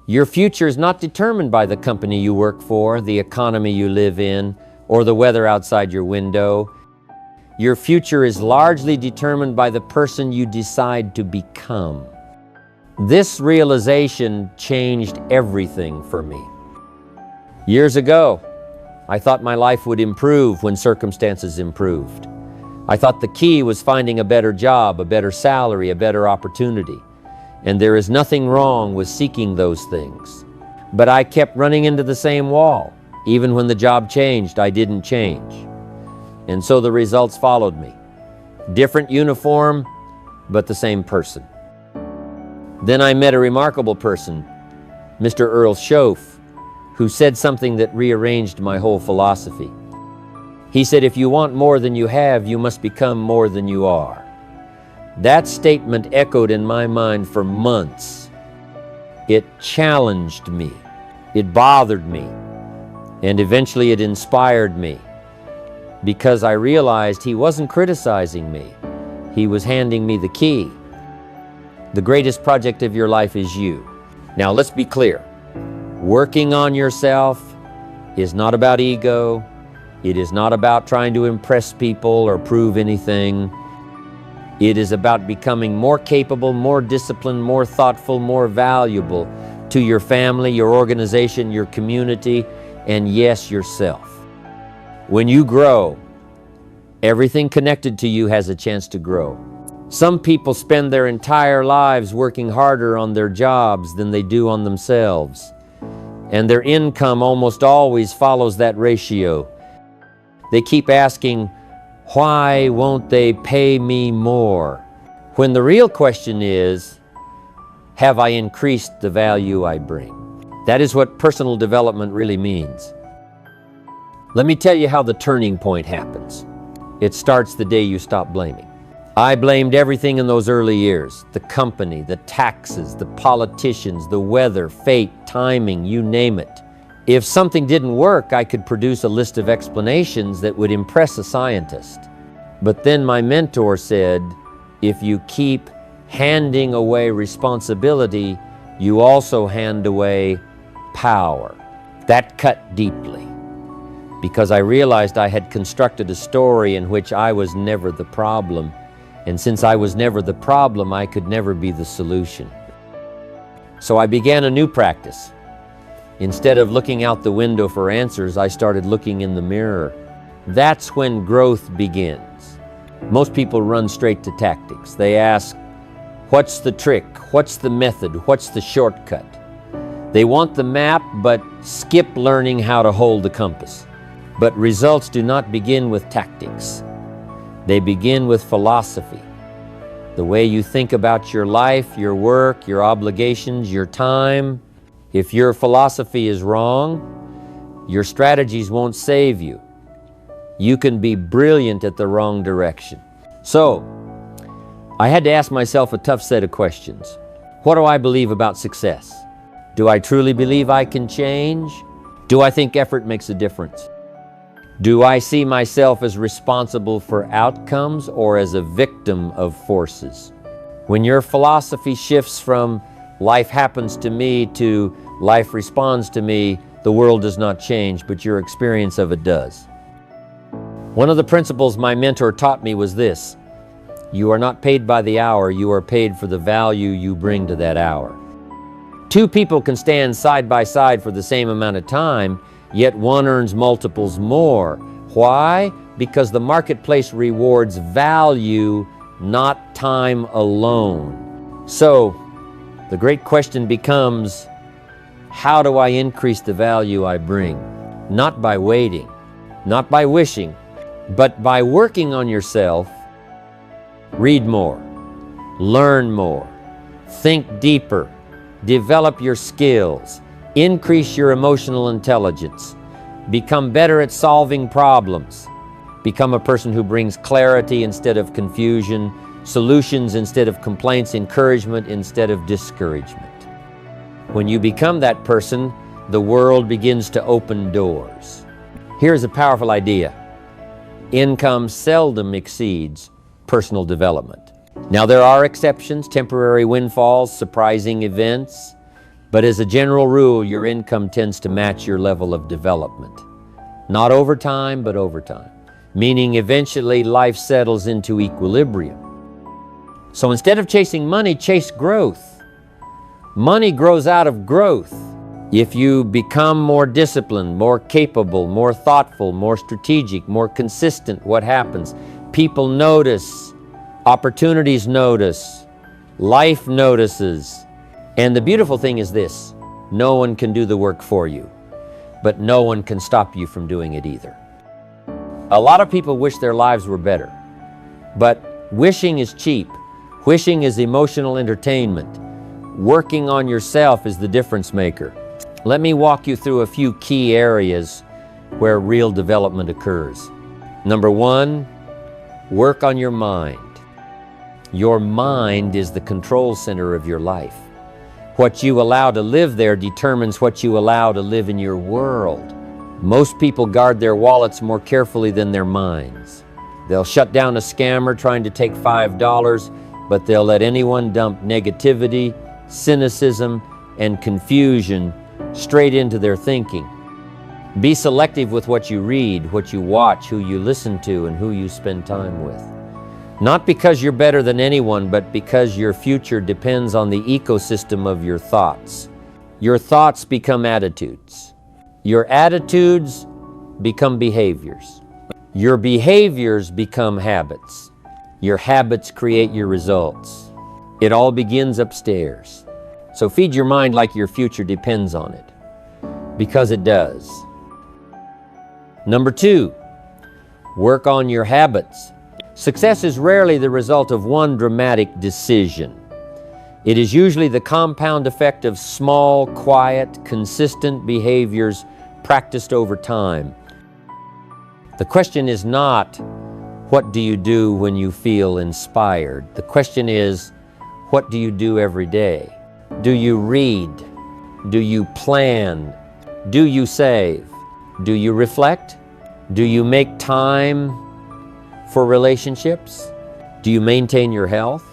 Your future is not determined by the company you work for, the economy you live in, or the weather outside your window. Your future is largely determined by the person you decide to become. This realization changed everything for me. Years ago, I thought my life would improve when circumstances improved. I thought the key was finding a better job, a better salary, a better opportunity. And there is nothing wrong with seeking those things. But I kept running into the same wall. Even when the job changed, I didn't change. And so the results followed me. Different uniform, but the same person. Then I met a remarkable person, Mr. Earl Schoaf, who said something that rearranged my whole philosophy. He said, if you want more than you have, you must become more than you are. That statement echoed in my mind for months. It challenged me. It bothered me. And eventually it inspired me, because I realized he wasn't criticizing me. He was handing me the key. The greatest project of your life is you. Now let's be clear. Working on yourself is not about ego. It is not about trying to impress people or prove anything. It is about becoming more capable, more disciplined, more thoughtful, more valuable to your family, your organization, your community, and yes, yourself. When you grow, everything connected to you has a chance to grow. Some people spend their entire lives working harder on their jobs than they do on themselves. And their income almost always follows that ratio. They keep asking, why won't they pay me more? When the real question is, have I increased the value I bring? That is what personal development really means. Let me tell you how the turning point happens. It starts the day you stop blaming. I blamed everything in those early years. The company, the taxes, the politicians, the weather, fate, timing, you name it. If something didn't work, I could produce a list of explanations that would impress a scientist. But then my mentor said, if you keep handing away responsibility, you also hand away power. That cut deeply, because I realized I had constructed a story in which I was never the problem. And since I was never the problem, I could never be the solution. So I began a new practice. Instead of looking out the window for answers, I started looking in the mirror. That's when growth begins. Most people run straight to tactics. They ask, what's the trick? What's the method? What's the shortcut? They want the map, but skip learning how to hold the compass. But results do not begin with tactics. They begin with philosophy. The way you think about your life, your work, your obligations, your time. If your philosophy is wrong, your strategies won't save you. You can be brilliant at the wrong direction. So, I had to ask myself a tough set of questions. What do I believe about success? Do I truly believe I can change? Do I think effort makes a difference? Do I see myself as responsible for outcomes or as a victim of forces? When your philosophy shifts from life happens to me to life responds to me, the world does not change, but your experience of it does. One of the principles my mentor taught me was this: you are not paid by the hour, you are paid for the value you bring to that hour. Two people can stand side by side for the same amount of time, yet one earns multiples more. Why? Because the marketplace rewards value, not time alone. So, the great question becomes, how do I increase the value I bring? Not by waiting, not by wishing, but by working on yourself. Read more, learn more, think deeper, develop your skills, increase your emotional intelligence, become better at solving problems, become a person who brings clarity instead of confusion, solutions instead of complaints, encouragement instead of discouragement. When you become that person, the world begins to open doors. Here's a powerful idea. Income seldom exceeds personal development. Now there are exceptions, temporary windfalls, surprising events, But as a general rule, your income tends to match your level of development. Not over time, but over time. Meaning eventually life settles into equilibrium. So instead of chasing money, chase growth. Money grows out of growth. If you become more disciplined, more capable, more thoughtful, more strategic, more consistent, what happens? People notice, opportunities notice, life notices. And the beautiful thing is this: no one can do the work for you, but no one can stop you from doing it either. A lot of people wish their lives were better, but wishing is cheap. Wishing is emotional entertainment. Working on yourself is the difference maker. Let me walk you through a few key areas where real development occurs. Number one, work on your mind. Your mind is the control center of your life. What you allow to live there determines what you allow to live in your world. Most people guard their wallets more carefully than their minds. They'll shut down a scammer trying to take $5, but they'll let anyone dump negativity, cynicism, and confusion straight into their thinking. Be selective with what you read, what you watch, who you listen to, and who you spend time with. Not because you're better than anyone, but because your future depends on the ecosystem of your thoughts. Your thoughts become attitudes. Your attitudes become behaviors. Your behaviors become habits. Your habits create your results. It all begins upstairs. So feed your mind like your future depends on it, because it does. Number two, work on your habits. Success is rarely the result of one dramatic decision. It is usually the compound effect of small, quiet, consistent behaviors practiced over time. The question is not, what do you do when you feel inspired? The question is, what do you do every day? Do you read? Do you plan? Do you save? Do you reflect? Do you make time for relationships? Do you maintain your health?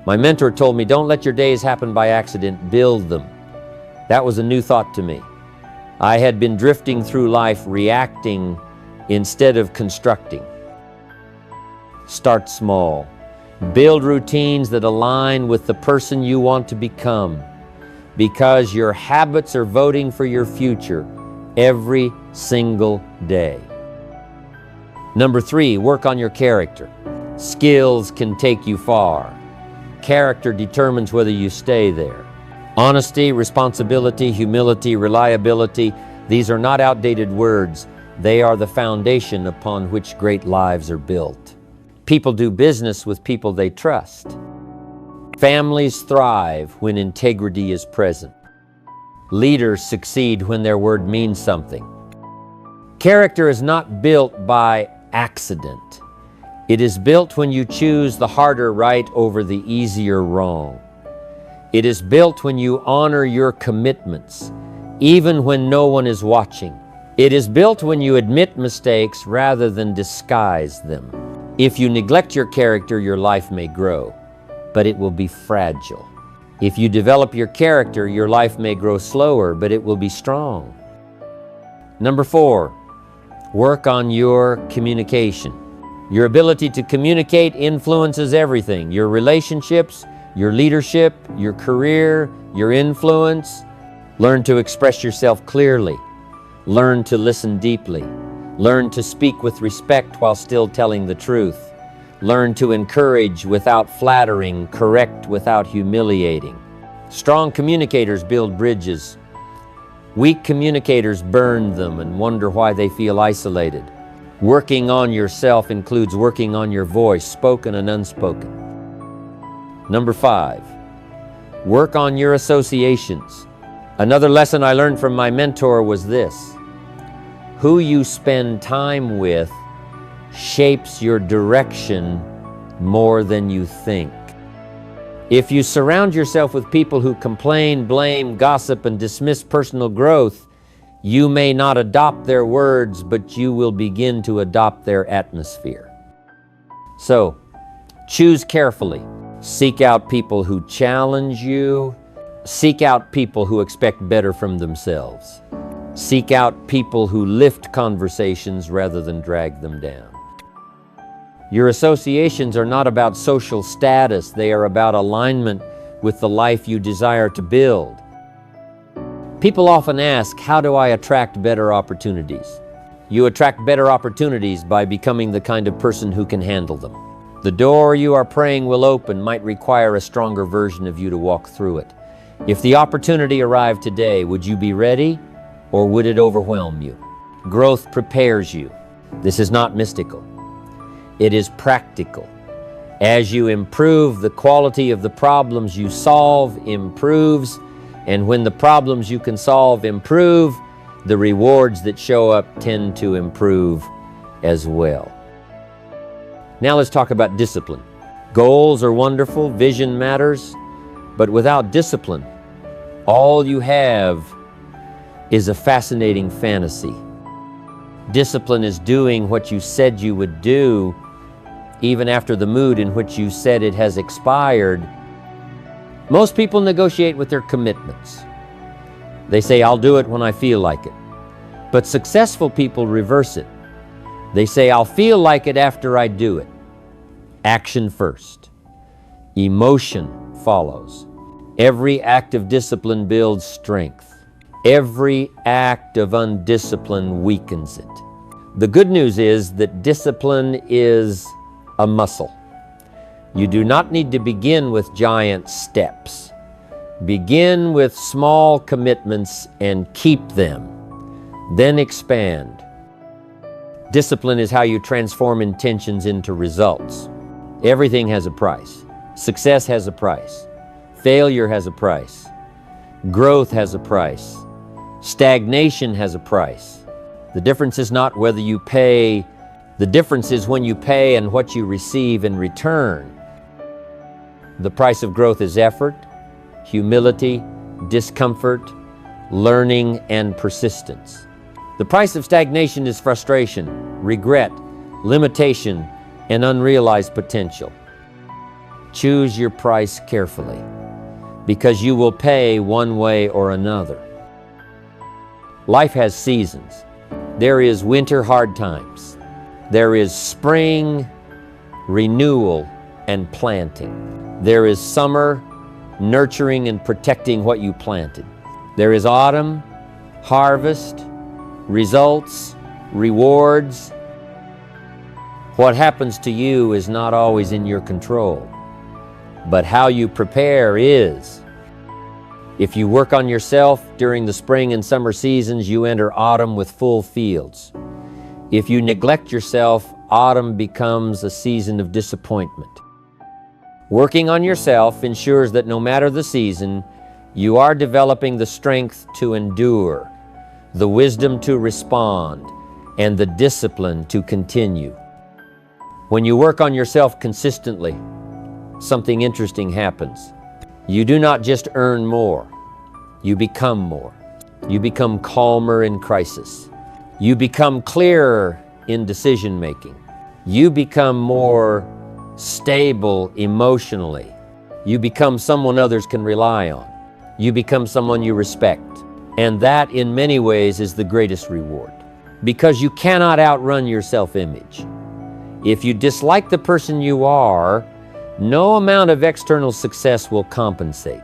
My mentor told me, don't let your days happen by accident, build them. That was a new thought to me. I had been drifting through life reacting instead of constructing. Start small. Build routines that align with the person you want to become, because your habits are voting for your future every single day. Number three, work on your character. Skills can take you far. Character determines whether you stay there. Honesty, responsibility, humility, reliability, these are not outdated words. They are the foundation upon which great lives are built. People do business with people they trust. Families thrive when integrity is present. Leaders succeed when their word means something. Character is not built by accident. It is built when you choose the harder right over the easier wrong. It is built when you honor your commitments, even when no one is watching. It is built when you admit mistakes rather than disguise them. If you neglect your character, your life may grow, but it will be fragile. If you develop your character, your life may grow slower, but it will be strong. Number four, work on your communication. Your ability to communicate influences everything: your relationships, your leadership, your career, your influence. Learn to express yourself clearly. Learn to listen deeply. Learn to speak with respect while still telling the truth. Learn to encourage without flattering, correct without humiliating. Strong communicators build bridges. Weak communicators burn them and wonder why they feel isolated. Working on yourself includes working on your voice, spoken and unspoken. Number five, work on your associations. Another lesson I learned from my mentor was this: who you spend time with shapes your direction more than you think. If you surround yourself with people who complain, blame, gossip, and dismiss personal growth, you may not adopt their words, but you will begin to adopt their atmosphere. So, choose carefully. Seek out people who challenge you, Seek out people who expect better from themselves. Seek out people who lift conversations rather than drag them down. Your associations are not about social status. They are about alignment with the life you desire to build. People often ask, how do I attract better opportunities? You attract better opportunities by becoming the kind of person who can handle them. The door you are praying will open might require a stronger version of you to walk through it. If the opportunity arrived today, would you be ready, or would it overwhelm you? Growth prepares you. This is not mystical. It is practical. As you improve, the quality of the problems you solve improves, and when the problems you can solve improve, the rewards that show up tend to improve as well. Now let's talk about discipline. Goals are wonderful, vision matters, but without discipline, all you have is a fascinating fantasy. Discipline is doing what you said you would do, even after the mood in which you said it has expired. Most people negotiate with their commitments. They say, I'll do it when I feel like it. But successful people reverse it. They say, I'll feel like it after I do it. Action first. Emotion follows. Every act of discipline builds strength. Every act of undiscipline weakens it. The good news is that discipline is a muscle. You do not need to begin with giant steps. Begin with small commitments and keep them. Then expand. Discipline is how you transform intentions into results. Everything has a price. Success has a price. Failure has a price. Growth has a price. Stagnation has a price. The difference is not whether you pay. The difference is when you pay and what you receive in return. The price of growth is effort, humility, discomfort, learning, and persistence. The price of stagnation is frustration, regret, limitation, and unrealized potential. Choose your price carefully, because you will pay one way or another. Life has seasons. There is winter hard times. There is spring, renewal, and planting. There is summer, nurturing and protecting what you planted. There is autumn, harvest, results, rewards. What happens to you is not always in your control, but how you prepare is. If you work on yourself during the spring and summer seasons, you enter autumn with full fields. If you neglect yourself, autumn becomes a season of disappointment. Working on yourself ensures that no matter the season, you are developing the strength to endure, the wisdom to respond, and the discipline to continue. When you work on yourself consistently, something interesting happens. You do not just earn more, you become more. You become calmer in crisis. You become clearer in decision making. You become more stable emotionally. You become someone others can rely on. You become someone you respect. And that, in many ways, is the greatest reward, because you cannot outrun your self-image. If you dislike the person you are, no amount of external success will compensate.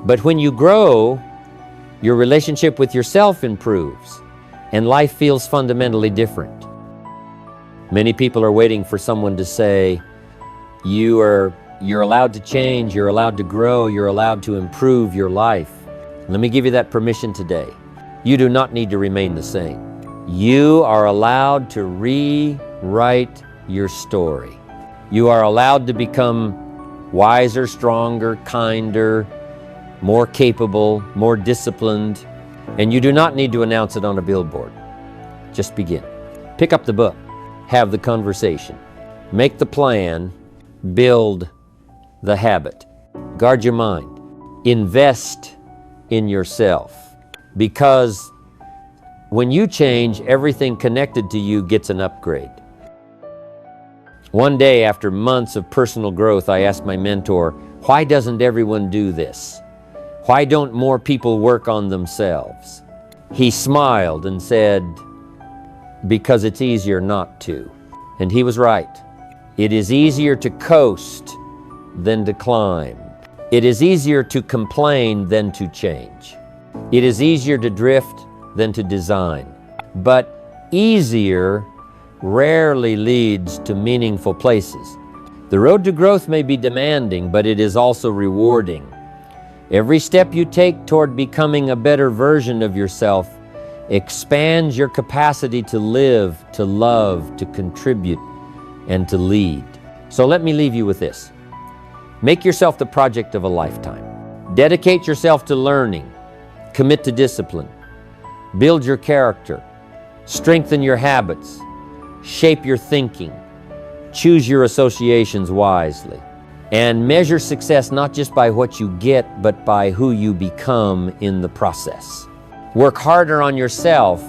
But when you grow, your relationship with yourself improves, and life feels fundamentally different. Many people are waiting for someone to say, you're allowed to change, you're allowed to grow, you're allowed to improve your life. Let me give you that permission today. You do not need to remain the same. You are allowed to rewrite your story. You are allowed to become wiser, stronger, kinder, more capable, more disciplined, and you do not need to announce it on a billboard. Just begin. Pick up the book. Have the conversation. Make the plan. Build the habit. Guard your mind. Invest in yourself, because when you change, everything connected to you gets an upgrade. One day, after months of personal growth, I asked my mentor, why doesn't everyone do this? Why don't more people work on themselves? He smiled and said, because it's easier not to. And he was right. It is easier to coast than to climb. It is easier to complain than to change. It is easier to drift than to design. But easier rarely leads to meaningful places. The road to growth may be demanding, but it is also rewarding. Every step you take toward becoming a better version of yourself expands your capacity to live, to love, to contribute, and to lead. So let me leave you with this. Make yourself the project of a lifetime. Dedicate yourself to learning. Commit to discipline. Build your character. Strengthen your habits. Shape your thinking. Choose your associations wisely. And measure success not just by what you get, but by who you become in the process. Work harder on yourself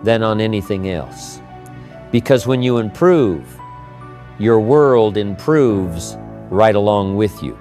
than on anything else. Because when you improve, your world improves right along with you.